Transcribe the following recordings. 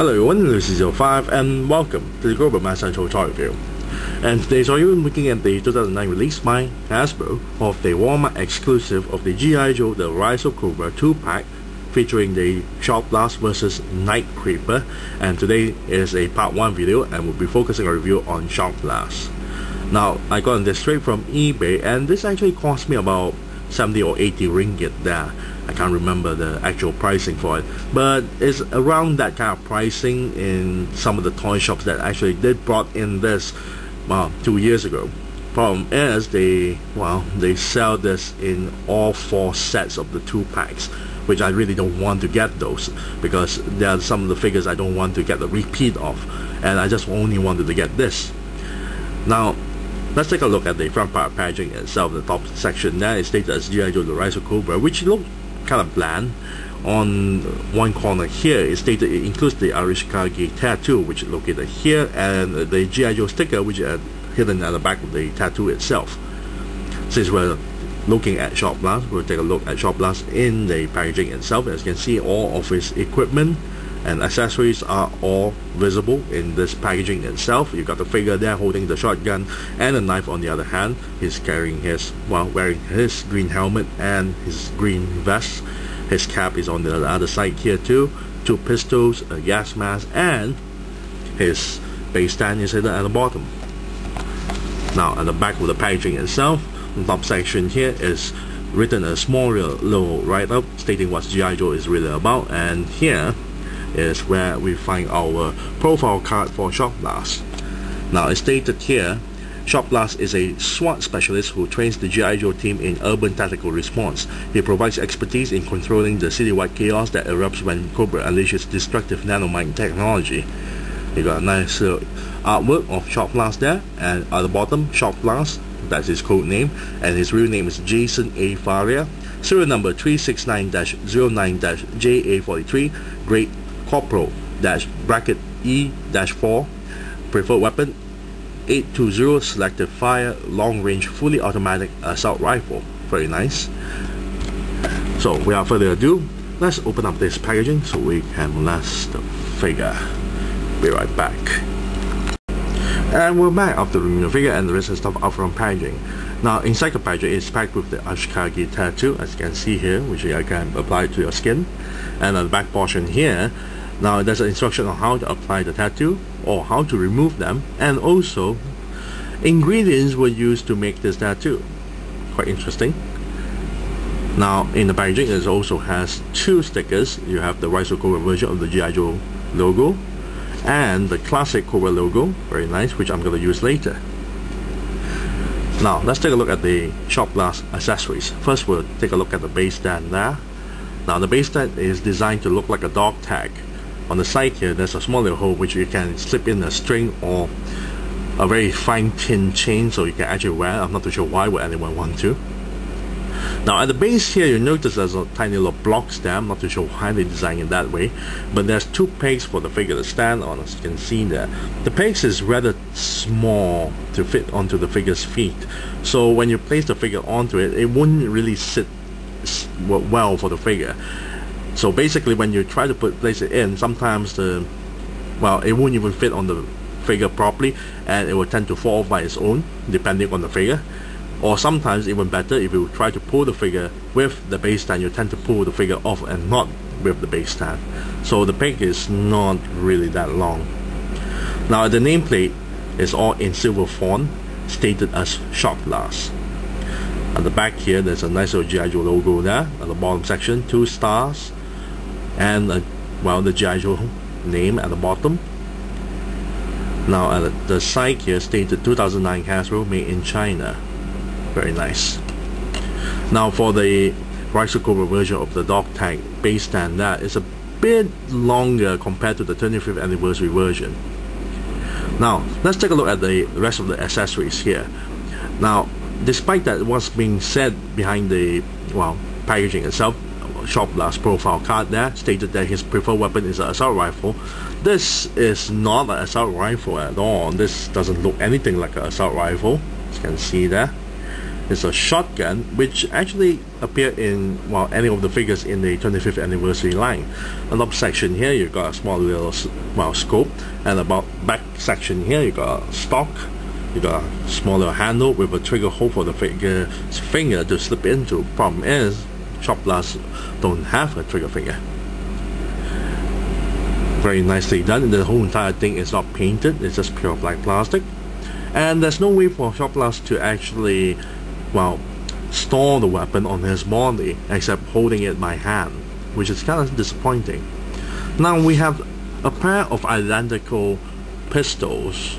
Hello everyone, this is your 5 and welcome to the Cobra Mass Central Toy Review. And today so you're looking at the 2009 release by Hasbro of the Walmart exclusive of the G.I. Joe The Rise of Cobra 2-pack featuring the Shockblast vs Night Creeper, and today is a part 1 video and we'll be focusing a review on Shockblast. Now I got this straight from eBay and this actually cost me about 70 or 80 ringgit there. I can't remember the actual pricing for it, but it's around that kind of pricing in some of the toy shops that actually did brought in this 2 years ago. Problem is they sell this in all 4 sets of the 2 packs, which I really don't want to get those because there are some of the figures I don't want to get a repeat of, and I just only wanted to get this. Now let's take a look at the front part packaging itself. The top section there is stated as G.I. Joe The Rise of Cobra, which look kind of bland. On one corner here it stated it includes the Articulation tattoo, which is located here, and the G.I. Joe sticker, which is hidden at the back of the tattoo itself. Since we're looking at Shockblast, we'll take a look at Shockblast in the packaging itself. As you can see, all of his equipment and accessories are all visible in this packaging itself. You've got the figure there holding the shotgun and a knife on the other hand. He's carrying his, wearing his green helmet and his green vest. His cap is on the other side here too. 2 pistols, a gas mask, and his base stand is hidden at the bottom. Now at the back of the packaging itself, the top section here is written a small little write-up stating what G.I. Joe is really about, and here is where we find our profile card for Shockblast. Now it's stated here, Shockblast is a SWAT specialist who trains the G.I. Joe team in urban tactical response. He provides expertise in controlling the citywide chaos that erupts when Cobra unleashes destructive nanomine technology. You got a nice artwork of Shockblast there, and at the bottom, Shockblast, that's his code name, and his real name is Jason A. Faria. Serial number 369-09-JA43, grade Corporal -bracket E-4, preferred weapon 820 selective fire long range fully automatic assault rifle. Very nice. So without further ado, let's open up this packaging so we can molest the figure. Be right back. And we're back after removing the figure and the rest of the stuff out from packaging. Now inside the packaging is packed with the Articulation tattoo, as you can see here, which you can apply to your skin. And on the back portion here, now there's an instruction on how to apply the tattoo or how to remove them, and also ingredients were used to make this tattoo. Quite interesting. Now in the packaging it also has 2 stickers. You have the Rise of Cobra version of the G.I. Joe logo and the classic Cobra logo, very nice, which I'm going to use later. Now let's take a look at the Shockblast accessories. First we'll take a look at the base stand there. Now the base stand is designed to look like a dog tag. On the side here there's a small little hole which you can slip in a string or a very fine tin chain so you can actually wear. I'm not too sure why would anyone want to. Now at the base here you notice there's a tiny little blocks there. I'm not too sure why they designed it that way, but there's 2 pegs for the figure to stand on, as you can see there. The pegs is rather small to fit onto the figure's feet, so when you place the figure onto it, it wouldn't really sit well for the figure. So basically when you try to place it in, sometimes it won't even fit on the figure properly and it will tend to fall off by its own depending on the figure. Or sometimes even better, if you try to pull the figure with the base stand, you tend to pull the figure off and not with the base stand. So the peg is not really that long. Now the nameplate is all in silver font, stated as Shockblast. At the back here there's a nice little G.I. Joe logo there. At the bottom section, 2 stars and the G.I. Joe name at the bottom. Now at the side here stated 2009 Hasbro, made in China. Very nice. Now for the Rise of Cobra version of the dog tag base stand, that is a bit longer compared to the 25th anniversary version. Now let's take a look at the rest of the accessories here. Now despite that what's being said behind the packaging itself, Shockblast profile card there stated that his preferred weapon is an assault rifle. This is not an assault rifle at all. This doesn't look anything like an assault rifle, as you can see there. is a shotgun, which actually appeared in, well, any of the figures in the 25th anniversary line. On the top section here, you got a small little, well, scope, and about back section here, you got a stock. You got a small little handle with a trigger hole for the figure's finger to slip into. Problem is, Shockblast don't have a trigger finger. Very nicely done. The whole entire thing is not painted, it's just pure black plastic. And there's no way for Shockblast to actually, well, store the weapon on his body except holding it by hand, which is kind of disappointing. Now we have a pair of identical pistols.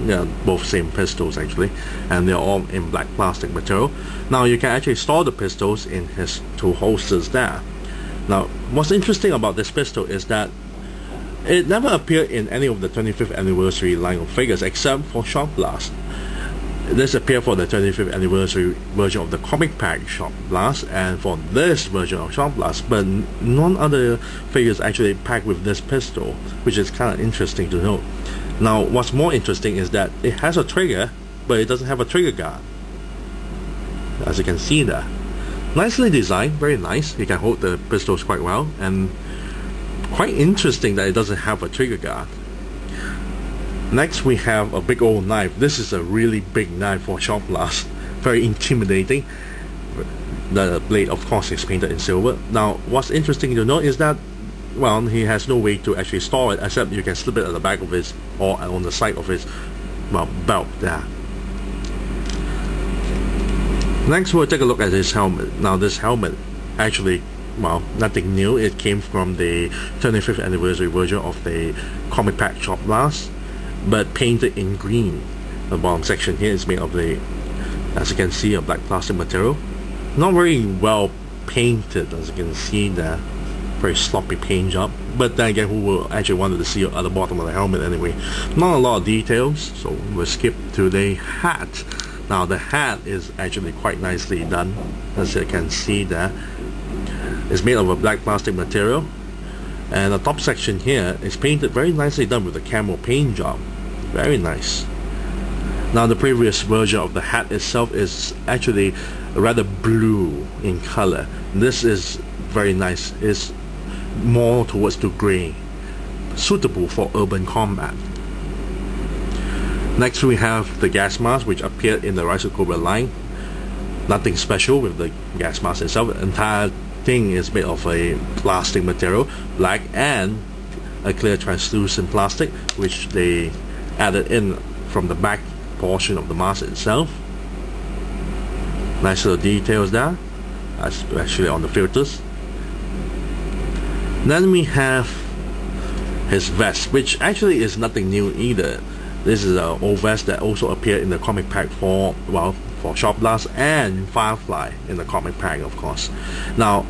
Yeah, both same pistols actually, and they're all in black plastic material. Now you can actually store the pistols in his two holsters there. Now what's interesting about this pistol is that it never appeared in any of the 25th anniversary line of figures except for Shockblast. This appeared for the 25th anniversary version of the comic pack Shockblast and for this version of Shockblast, but none other figures actually packed with this pistol, which is kind of interesting to note. Now what's more interesting is that it has a trigger, but it doesn't have a trigger guard, as you can see there. Nicely designed, very nice. You can hold the pistols quite well, and quite interesting that it doesn't have a trigger guard. Next we have a big old knife. This is a really big knife for Shockblast, very intimidating. The blade of course is painted in silver. Now what's interesting to note is that, well, he has no way to actually store it except you can slip it at the back of his, or on the side of his, well, belt there. Next we'll take a look at his helmet. Now this helmet actually, well, nothing new. It came from the 25th anniversary version of the comic pack Shockblast, but painted in green. The bottom section here is made of the, as you can see, a black plastic material. Not very well painted, as you can see there. Very sloppy paint job, but then again, who will actually wanted to see at the bottom of the helmet anyway? Not a lot of details, so we'll skip to the hat. Now the hat is actually quite nicely done, as you can see there. It's made of a black plastic material, and the top section here is painted very nicely done with the camo paint job. Very nice. Now the previous version of the hat itself is actually rather blue in color. This is very nice. It's more towards the gray, suitable for urban combat. Next we have the gas mask, which appeared in the Rise of Cobra line. Nothing special with the gas mask itself. The entire thing is made of a plastic material, black and a clear translucent plastic, which they added in from the back portion of the mask itself. Nice little details there, especially on the filters. Then we have his vest, which actually is nothing new either. This is an old vest that also appeared in the comic pack for, well, for Shockblast and Firefly in the comic pack, of course. Now,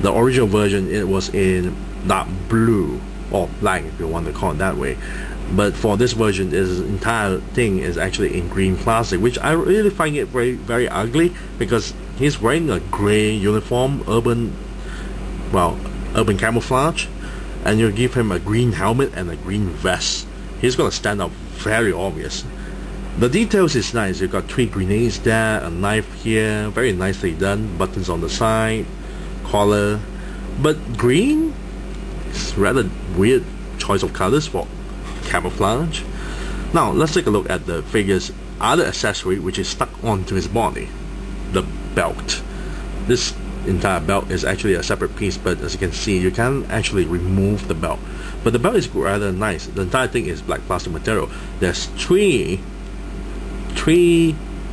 the original version, it was in dark blue, or black if you want to call it that way. But for this version, this entire thing is actually in green plastic, which I really find it very, very ugly, because he's wearing a gray uniform, urban camouflage, and you give him a green helmet and a green vest. He's gonna stand out very obvious. The details is nice. You've got 3 grenades there, a knife here, very nicely done, buttons on the side, collar. But green is rather weird choice of colors for camouflage. Now let's take a look at the figure's other accessory, which is stuck onto his body, the belt. This entire belt is actually a separate piece, but as you can see, you can actually remove the belt. But the belt is rather nice. The entire thing is black plastic material. There's three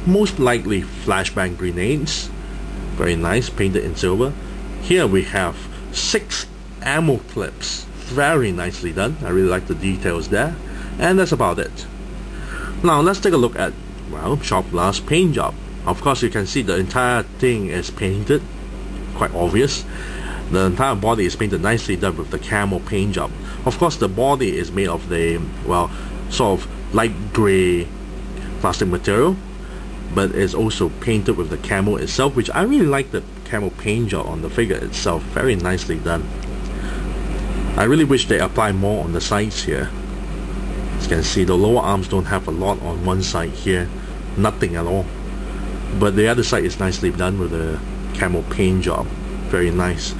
most likely flashbang grenades, very nice, painted in silver. Here we have 6 ammo clips, very nicely done. I really like the details there, and that's about it. Now let's take a look at, well, Shockblast paint job. Of course, you can see the entire thing is painted, quite obvious. The entire body is painted nicely done with the camo paint job. Of course, the body is made of the, well, sort of light gray plastic material, but it's also painted with the camo itself, which I really like the camo paint job on the figure itself. Very nicely done. I really wish they apply more on the sides here. As you can see, the lower arms don't have a lot on one side here, nothing at all. but the other side is nicely done with a camo paint job. Very nice.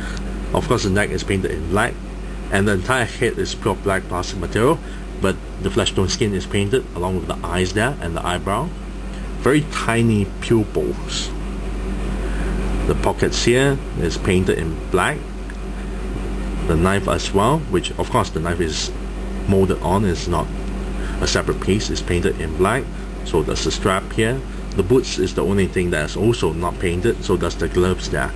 Of course, the neck is painted in black, and the entire head is pure black plastic material, but the flesh tone skin is painted along with the eyes there and the eyebrow. Very tiny pupils. The pockets here is painted in black. The knife as well, which of course the knife is molded on, is not a separate piece, is painted in black. So that's the strap here. The boots is the only thing that's also not painted, so that's the gloves there.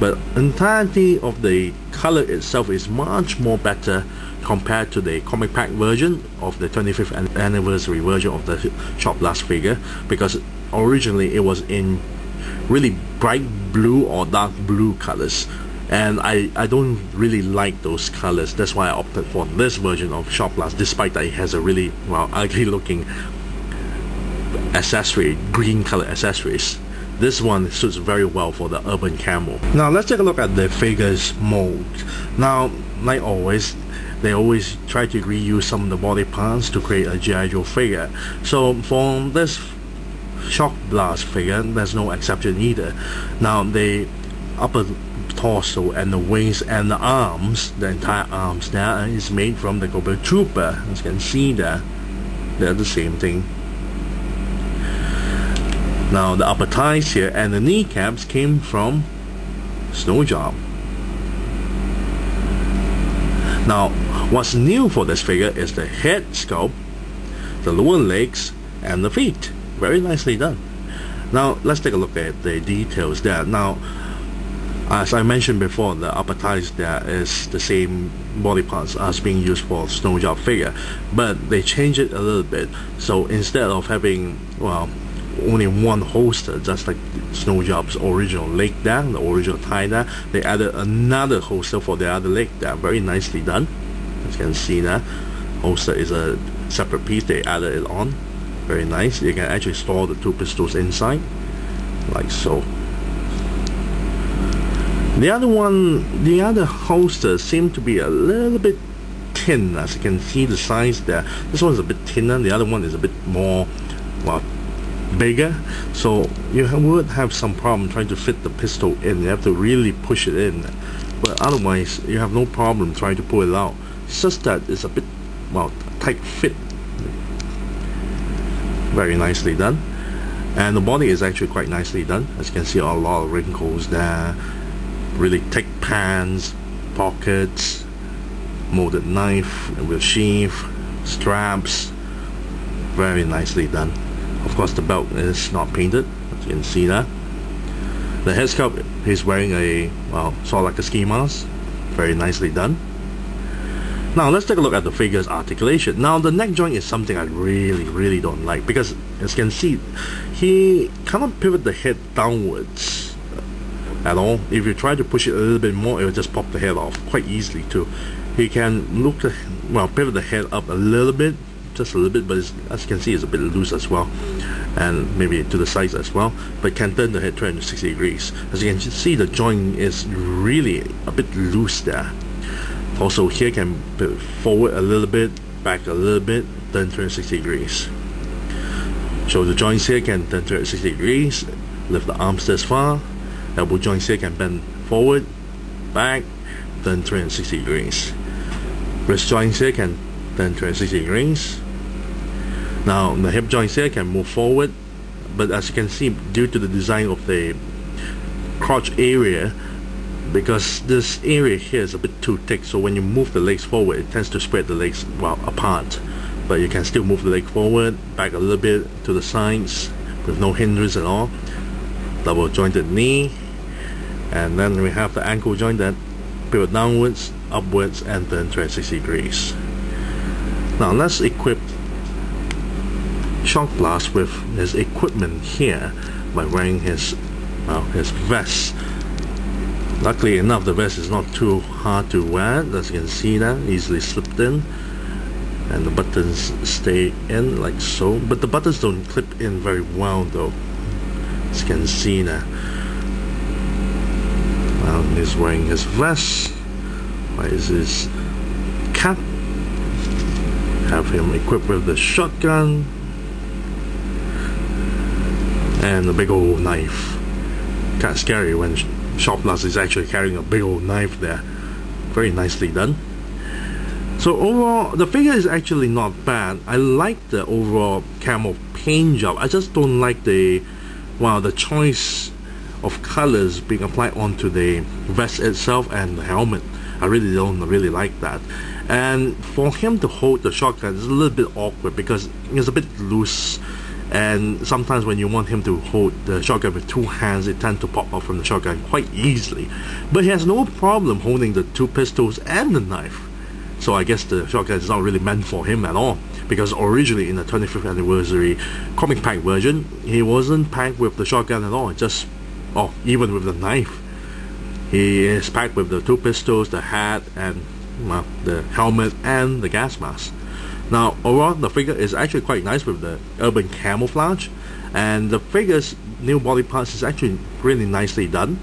But entirety of the color itself is much more better compared to the comic pack version of the 25th anniversary version of the Shockblast figure, because originally it was in really bright blue or dark blue colors, and I don't really like those colors. That's why I opted for this version of Shockblast, despite that it has a really, well, ugly looking accessory, green color accessories. This one suits very well for the urban camo. Now let's take a look at the figure's mold. Now, like always, they always try to reuse some of the body parts to create a G.I. Joe figure. So for this Shockblast figure, there's no exception either. Now the upper torso and the wings and the arms, the entire arms there, is made from the Cobra Trooper. As you can see there, they're the same thing. Now the upper thighs here and the kneecaps came from Snow Job. Now what's new for this figure is the head sculpt, the lower legs, and the feet. Very nicely done. Now let's take a look at the details there. Now, as I mentioned before, the upper thighs there is the same body parts as being used for Snow Job figure, but they changed it a little bit. So instead of having, well, only one holster, just like Snow Job's original leg there, the original thigh there, they added another holster for the other leg there. Very nicely done. As you can see there, holster is a separate piece, they added it on. Very nice. You can actually store the two pistols inside, like so. The other holster seemed to be a little bit thin, as you can see the size there. This one's a bit thinner, the other one is a bit more, well, bigger, so you would have some problem trying to fit the pistol in. You have to really push it in, but otherwise you have no problem trying to pull it out. It's just that it's a bit, well, tight fit. Very nicely done, and the body is actually quite nicely done. As you can see, a lot of wrinkles there, really thick pants, pockets, molded knife with sheath, straps. Very nicely done. Of course, the belt is not painted, as you can see that. The head sculpt, he's wearing a, well, sort of like a ski mask. Very nicely done. Now let's take a look at the figure's articulation. Now the neck joint is something I really don't like, because as you can see, he cannot pivot the head downwards at all. If you try to push it a little bit more, it will just pop the head off quite easily too. He can pivot the head up a little bit, just a little bit, but as you can see, it's a bit loose as well, and maybe to the sides as well, but can turn the head 360 degrees. As you can see, the joint is really a bit loose there. Also here can pivot forward a little bit, back a little bit, turn 360 degrees. So the joints here can turn 360 degrees, lift the arms this far. Elbow joints here can bend forward, back, turn 360 degrees. Wrist joints here can turn 360 degrees. Now the hip joints here can move forward, but as you can see, due to the design of the crotch area, because this area here is a bit too thick, so when you move the legs forward, it tends to spread the legs, well, apart. But you can still move the leg forward, back a little bit to the sides with no hindrance at all. Double jointed knee, and then we have the ankle joint that pivot downwards, upwards, and turn 360 degrees. Now let's equip Shockblast with his equipment here by wearing his vest. Luckily enough, the vest is not too hard to wear, as you can see that, easily slipped in, and the buttons stay in like so, but the buttons don't clip in very well though, as you can see that. Now he's wearing his vest. Where is his cap? Have him equipped with the shotgun. and a big old knife. Kind of scary when Shockblast is actually carrying a big old knife there. Very nicely done. So overall, the figure is actually not bad. I like the overall camo paint job. I just don't like the choice of colors being applied onto the vest itself and the helmet. I really don't really like that. And for him to hold the shotgun is a little bit awkward because it's a bit loose, and sometimes when you want him to hold the shotgun with two hands, it tends to pop out from the shotgun quite easily. But he has no problem holding the two pistols and the knife. So I guess the shotgun is not really meant for him at all, because originally in the 25th anniversary comic pack version, he wasn't packed with the shotgun at all, even with the knife. He is packed with the two pistols, the hat, and the helmet and the gas mask. Now overall, the figure is actually quite nice with the urban camouflage, and the figure's new body parts is actually really nicely done,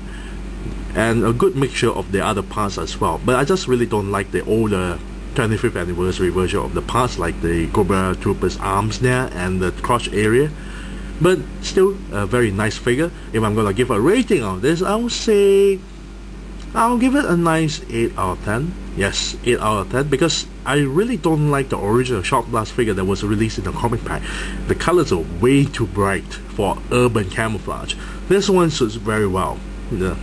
and a good mixture of the other parts as well. But I just really don't like the older 25th anniversary version of the parts, like the Cobra Trooper's arms there and the crotch area. But still a very nice figure. If I'm gonna give a rating on this, I'll give it a nice 8 out of 10. Yes, 8 out of 10, because I really don't like the original Shockblast figure that was released in the comic pack. The colors are way too bright for urban camouflage. This one suits very well,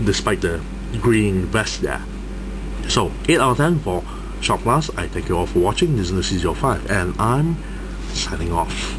despite the green vest there. So 8 out of 10 for Shockblast. I thank you all for watching. This is 05, and I'm signing off.